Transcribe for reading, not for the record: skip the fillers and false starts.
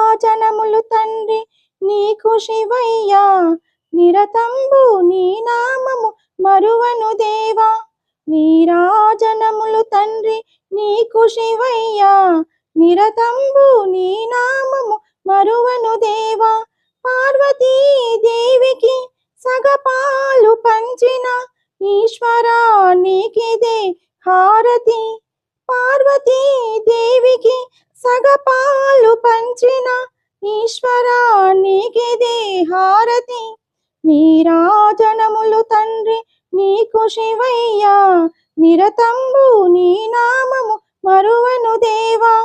నీరాజనములు తండ్రి నీకు శివయ్యా, నిరతంబు నీ నామము మరువను దేవా. నీరాజనములు తండ్రి నీకు శివయ్యా, నిరతంబు నీ నామము మరువను దేవా. పార్వతీ దేవికి సగపాలు పంచిన ఈశ్వరా నీకిదే హారతి. పార్వతీ దేవికి సగపాలు పంచిన ఈశ్వరా నీకిదే హారతి. నీరాజనములు తండ్రి నీకు శివయ్యా, నిరతంబు నీ నామము మరువను దేవా.